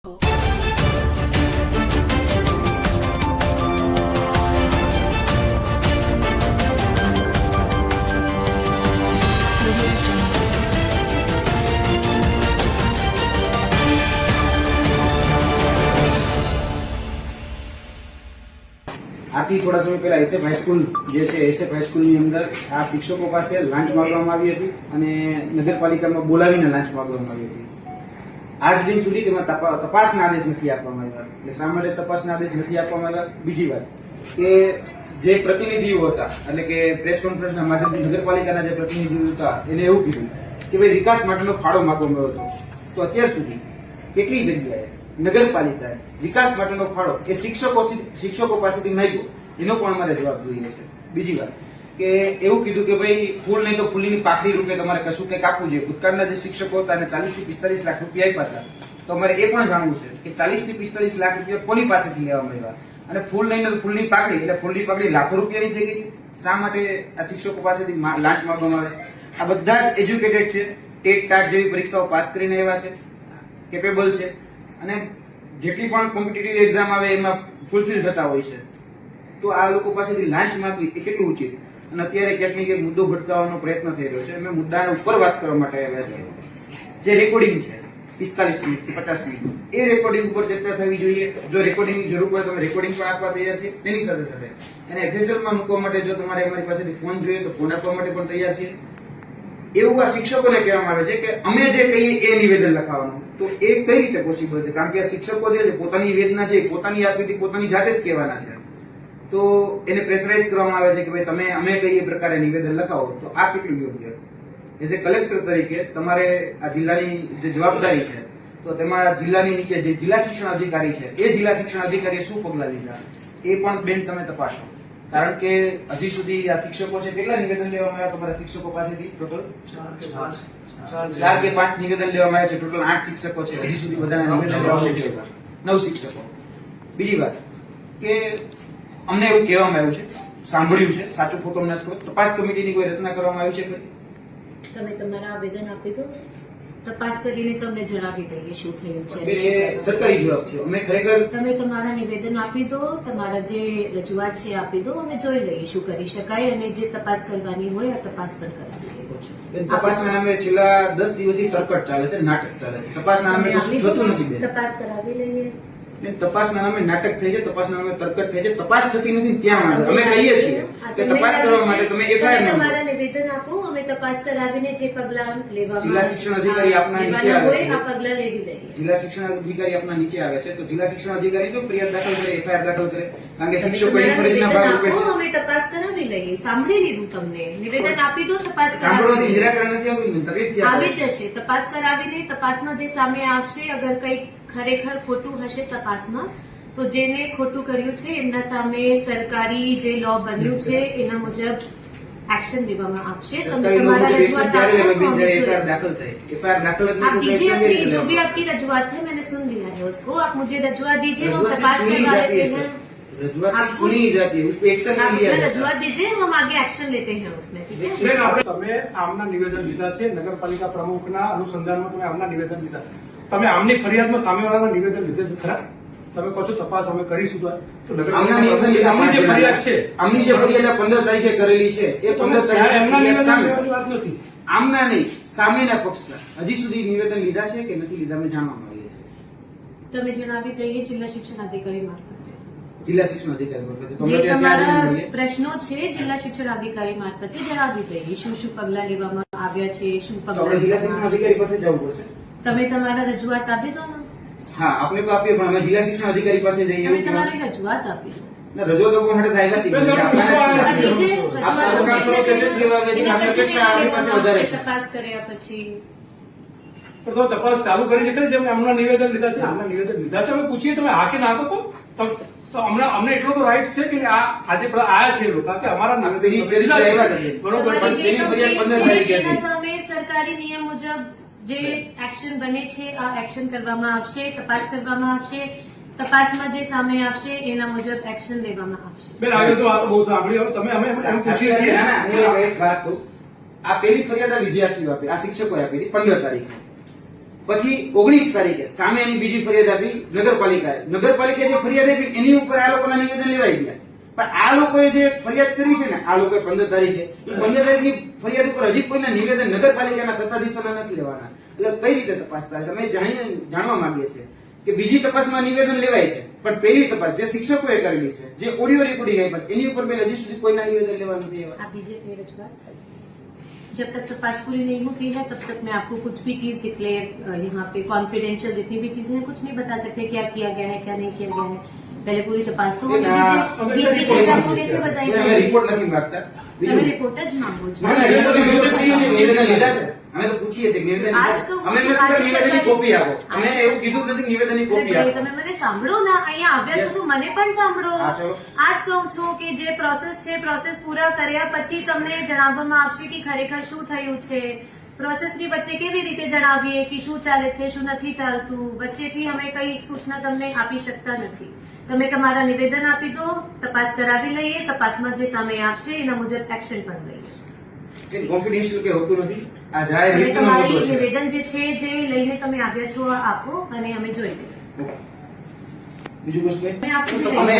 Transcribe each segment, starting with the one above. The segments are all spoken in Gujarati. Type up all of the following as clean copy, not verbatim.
આથી થોડા સમય પહેલા એસએફ હાઈસ્કૂલ જે છે એસએફ હાઈસ્કૂલની અંદર આ શિક્ષકો પાસે લાંચ માંગવામાં આવી હતી અને નગરપાલિકામાં બોલાવીને લાંચ માંગવામાં આવી હતી. આજ દિન સુધી તેમાં તપાસના આદેશ નથી આપવામાં આવ્યા. એટલે શા માટે તપાસના આદેશ નથી આપવામાં આવ્યા? બીજી વાત કે જે પ્રતિનિધિઓ હતા એટલે કે પ્રેસ કોન્ફરન્સના માધ્યમથી નગરપાલિકાના જે પ્રતિનિધિઓ હતા એને એવું કીધું કે ભાઈ વિકાસ માટેનો ફાળો માંગવામાં આવ્યો હતો. તો અત્યાર સુધી કેટલી જગ્યાએ નગરપાલિકાએ વિકાસ માટેનો ફાળો એ શિક્ષકો પાસેથી માંગ્યો એનો પણ અમારે જવાબ જોઈએ છે. બીજી વાત કે એવું કીધું કે ભાઈ ફૂલ નહીં તો ફૂલની પાકડી રૂપે તમારે કશું કંઈક આપવું જોઈએ. ભૂતકાળના જે શિક્ષકો હતા એને 40 થી 45 લાખ રૂપિયા આપ્યા હતા. તો અમારે એ પણ જાણવું છે કે 40 થી 45 લાખ રૂપિયા કોની પાસેથી લેવામાં આવ્યા અને ફૂલ નહીં તો ફૂલની પાકડી એટલે ફૂલની પાકડી લાખો રૂપિયાની થઈ ગઈ છે. શા માટે આ શિક્ષકો પાસેથી લાંચ માંગવામાં આવે? આ બધા જ એજ્યુકેટેડ છે, ટેટ ટાટ જેવી પરીક્ષાઓ પાસ કરીને આવ્યા છે, કેપેબલ છે અને જેટલી પણ કોમ્પિટિટિવ એક્ઝામ આવે એમાં ફૂલફિલ થતા હોય છે. તો આ લોકો પાસેથી લાંચ માંગવી એ કેટલું ઉચિત? અને અત્યારે ક્યાંક ને ક્યાંક મુદ્દો ભટકાવવાનો પ્રયત્ન થઈ રહ્યો છે. અમે મુદ્દાના ઉપર વાત કરવા માટે આવ્યા છે. જે રેકોર્ડિંગ છે 45 મિનિટ થી 50 મિનિટ એ રેકોર્ડિંગ ઉપર ચર્ચા થવી જોઈએ. જો રેકોર્ડિંગની જરૂર પડે તો અમે રેકોર્ડિંગ પણ આપવા તૈયાર છીએ. તેની સાથે સાથે એને એફએસએલમાં મૂકવા માટે જો તમારે અમારી પાસેથી ફોન જોઈએ તો ફોન આપવા માટે પણ તૈયાર છીએ. એવું આ શિક્ષકોને કહેવામાં આવે છે કે અમે જે કહીએ એ નિવેદન લખાવવાનું. તો એ કઈ રીતે પોસિબલ છે? કારણ કે આ શિક્ષકો જે છે પોતાની વેદના છે પોતાની આપવીથી પોતાની જાતે જ કહેવાના છે. તો એને પ્રેશરાઇઝ કરવામાં આવે છે કે ભાઈ તમે અમે કઈ એ પ્રકારે નિવેદન લખાવો. તો આ કેટલું યોગ્ય? એઝ એ કલેક્ટર તરીકે તમારે આ જિલ્લાની જે જવાબદારી છે તો તેમાં જિલ્લાની નીચે જે જિલ્લા શિક્ષણ અધિકારી છે એ જિલ્લા શિક્ષણ અધિકારીએ શું પગલા લીધા એ પણ બેન તમે તપાસો. કારણ કે હજી સુધી આ શિક્ષકો છે કેટલા નિવેદન લેવામાં આવ્યા તમારા શિક્ષકો પાસેથી? ટોટલ 4 કે 5 નિવેદન લેવામાં આવ્યા છે. ટોટલ 8 શિક્ષકો છે. હજી સુધી બધાના નિવેદન લેવામાં 9 શિક્ષકો. બીજી વાત કે અમને એવું કહેવામાં આવ્યું છે, સાંભળ્યું છે, સાચું ખોટું નથી ખબર, તપાસ કમિટીની કોઈ રચના કરવામાં આવી છે ખરી? તમે તમારા આવેદન આપી દો, તપાસ કરીને તમને જણાવી દઈએ શું થયું છે. એ સરકારી જવાબ છે. અમે ખરેખર તમે તમારા નિવેદન આપી દો, તમારા જે રજૂઆત છે આપી દો, અમે જોઈ લઈએ શું કરી શકાય અને જે તપાસ કરવાની હોય આ તપાસ પણ કરાવી લઈએ છું. તપાસના નામે છેલ્લા 10 દિવસથી તરકટ ચાલે છે, નાટક ચાલે છે. તપાસના નામે કશું થતું નથી બેન. તપાસ કરાવી લઈએ. તપાસના નામે નાટક થઈ છે, તપાસના નામે તરકટ થઈ છે. તપાસ થતી નથી ત્યાં માટે અમે કહીએ છીએ કે તપાસ કરવા માટે તમે એફઆઈઆર નોંધો. તમારા નિવેદન આપો, અમે તપાસ કરાવીને જે પગલાં લેવામાં જિલ્લા શિક્ષણ અધિકારી આપના નીચે આવે છે. આ પગલાં લેવી લઈએ. જિલ્લા શિક્ષણ અધિકારી આપના નીચે આવે છે તો જિલ્લા શિક્ષણ અધિકારી તો ફરિયાદ દાખલ કરે, એફઆઈઆર દાખલ કરે. કારણ કે શિક્ષકો એની ફરજના ભાગરૂપે છે. અમે તપાસ કરાવી લઈએ. સાંભળી લીધું તમને. નિવેદન આપી દો, તપાસ સાંભળવાથી નિરાકરણ નથી આવતું, તકલીફ આવી જશે. તપાસ કરાવીને તપાસમાં જે સામે આવશે, અગર કંઈક ખરેખર ખોટું હશે તપાસમાં તો જેને ખોટું કર્યું છે એમના સામે સરકારી જે લો બન્યું છે એના મુજબ एक्शन लेવામાં આવશે. તમે તમારા રજૂઆત दाखल થાય एफआईआर दाखल आप दीजिए अपनी जो भी आपकी रजूआत है, मैंने सुन लिया है उसको. आप मुझे रजूआत दीजिए, हम तपास करवा लेते हैं. रजूआत सुनी जाती है, उस पे एक्शन नहीं लिया जाता. रजूआत दीजिए, हम आगे एक्शन लेते हैं उसमें. ठीक है. તમે આમના નિવેદન લીધા છે, નગરપાલિકા પ્રમુખના અનુસંધાનમાં તમે આમના નિવેદન લીધા. તમે આમની ફરિયાદમાં સામેવાળાના નિવેદન લીધે છે ખરા? તમે કહો છો તપાસ અમે કરીશું તો આમની જે ફરિયાદ છે 15 તારીખે કરેલી છે એ 15 તારીખે એમના નિવેદન વાત નથી. આમના નહીં, સામેના પક્ષના હજી સુધી નિવેદન લીધા છે કે નથી લીધા અમે જાણવા માંગીએ છીએ. તમે જણાવી દઈએ જિલ્લા શિક્ષણ અધિકારી મારફતે. જિલ્લા શિક્ષણ અધિકારી મારફતે જે તમારા પ્રશ્નો છે જિલ્લા શિક્ષણ અધિકારી મારફતે જણાવી દઈએ શું શું પગલાં લેવામાં આવ્યા છે, શું આપણે જિલ્લા શિક્ષણ અધિકારી પાસે જવું પડશે. તમે તમારા રજૂઆત આપી દો. હા, આપણે તો આપીએ પણ અમે જિલ્લા શિક્ષણ અધિકારી પાસે જઈએ. તમે તમારી રજૂઆત આપી દો. રજૂઆત આપવા માટે થાય નથી. તપાસ કર્યા પછી તો તપાસ ચાલુ કરી છે ખરી? જેમ અમના નિવેદન લીધા છે, આમના નિવેદન લીધા છે, અમે પૂછીએ તમે હા કે ના તો કહો. તો અમને એટલો તો રાઈટ છે કે આ આજે આયા છે લોકો કે અમારા નિવેદન બરોબર સામે સરકારી નિયમ મુજબ જે એક્શન બને છે આ એક્શન કરવામાં આવશે, તપાસ કરવામાં આવશે. તપાસમાં જે સામે આવશે એના મુજબ એક્શન લેવામાં આવશે. બેન આગળ તો આ તો બહુ સાંભળ્યું. તમે અમે પૂછીએ છીએ. એક વાત કહું, આ પેલી ફરિયાદ આ વિદ્યાર્થીઓ આપી, આ શિક્ષકો આપી 15 તારીખે. પછી 19 તારીખે સામે એની બીજી ફરિયાદ આપી નગરપાલિકાએ જે ફરિયાદ આપી એની ઉપર આ લોકોના નિવેદન લેવાઈ ગયા. પણ આ લોકોએ જે ફરિયાદ કરી છે ને આ લોકોએ 15 તારીખે એ 15 તારીખની ફરિયાદ ઉપર હજી કોઈના નિવેદન નગરપાલિકાના સત્તાધીશોના નથી લેવાના. એટલે કઈ રીતે તપાસ થાય અમે જાણવા માંગીએ છીએ કે બીજી તપાસમાં નિવેદન લેવાય છે પણ પહેલી તપાસ જે શિક્ષકોએ કરેલી છે જે ઓડિયો રેકોર્ડિંગ આવી પણ એની ઉપર બેન હજી સુધી કોઈના નિવેદન લેવા નથી આવ્યા. आप दीजिए अपनी रजूआत। जब तक तपास पूरी नहीं होती है तब तक मैं आपको कुछ भी चीज डिक्लेयर यहाँ पे कॉन्फिडेंशियल जितनी भी चीजें हैं कुछ नहीं बता सकते क्या किया गया है क्या नहीं किया गया है। पहले पूरी तपास तो होने दीजिए। ये चीजें आपको कैसे बताई અમે जाएगी? રિપોર્ટ નથી માંગતા. તમે રિપોર્ટ જ માંગો છો। ના, ના, રિપોર્ટ અમે તો પૂછીએ છીએ, નિવેદન લીધા છે. અમે તો પૂછીએ છીએ નિવેદન લીધા આજ છે. તો અમે પૂછો, નથી આજે નિવેદનની સરકારી- કોપી આપો. અમે એવું કીધું જ નથી નિવેદનની કોપી એટલે આપો. તમે મને સાંભળો ના અહીંયા આવ્યા છો તો મને પણ સાંભળો। હા, ચલો. આજ કહું છું કે જે પ્રોસેસ છે પ્રોસેસ પૂરા કર્યા પછી તમને જણાવવામાં આવશે કે ખરેખર શું થયું છે। પ્રોસેસની વચ્ચે કેવી રીતે જણાવીએ કે શું ચાલે છે શું નથી ચાલતું વચ્ચેથી અમે કઈ સૂચના તમને આપી શકતા નથી। તમે તમારા નિવેદન આપી દો તપાસ કરાવી લઈએ તપાસમાં જે સામે આવશે એના મુજબ એક્શન પણ લઈએ। એ કોન્ફિડેન્શિયલ કે હોતું નથી. આ જાહેર તમે હિતનો મુદ્દો તમારી છે. નિવેદન જે છે જે લઈને તમે આવ્યા છો આ આપો અને અમે જોઈ લઈએ। બીજું કશું કઈ? અમે આપશું તો અમે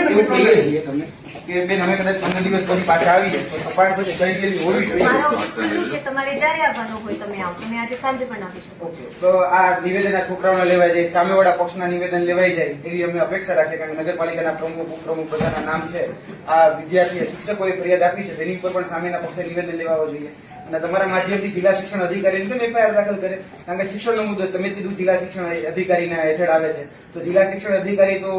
એવું કહીએ છીએ તમને કે બેન અમે કદાચ 15 દિવસ પછી પાછા આવીએ તો તપાસ પછી કરી ગયેલી હોવી જોઈએ. મારા ઓફિસ ખુલ્લું છે તમારે જ્યારે આવવાનું હોય તમે આવો તમે આજે સાંજે પણ આવી શકો। ઓકે. તો આ નિવેદન આ છોકરાઓના લેવાઈ જાય સામેવાળા પક્ષના નિવેદન લેવાઈ જાય એવી અમે અપેક્ષા રાખીએ કારણ કે નગરપાલિકાના પ્રમુખ ઉપપ્રમુખ બધાના નામ છે આ વિદ્યાર્થી શિક્ષકોએ ફરિયાદ આપી છે તેની ઉપર પણ સામેના પક્ષે નિવેદન લેવા જોઈએ અને તમારા માધ્યમથી જિલ્લા શિક્ષણ અધિકારીને કેમ એફઆઈઆર દાખલ કરે કારણ કે શિક્ષણનો મુદ્દો તમે કીધું જિલ્લા શિક્ષણ અધિકારીના હેઠળ આવે છે તો જિલ્લા શિક્ષણ અધિકારી તો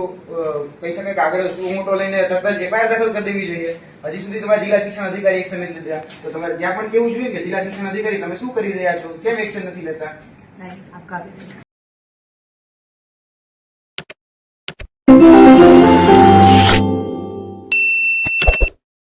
કહી શકાય કે આગળ શું મોટો લઈને તરત જ એફઆઈઆર દાખલ કરી દેવી જોઈએ। હજી સુધી તમારા જિલ્લા શિક્ષણ અધિકારી એક્શન નથી લીધા તો તમારે ત્યાં પણ કેવું જોઈએ કે જિલ્લા શિક્ષણ અધિકારી તમે શું કરી રહ્યા છો કેમ એક્શન નથી લેતા। नहीं आपका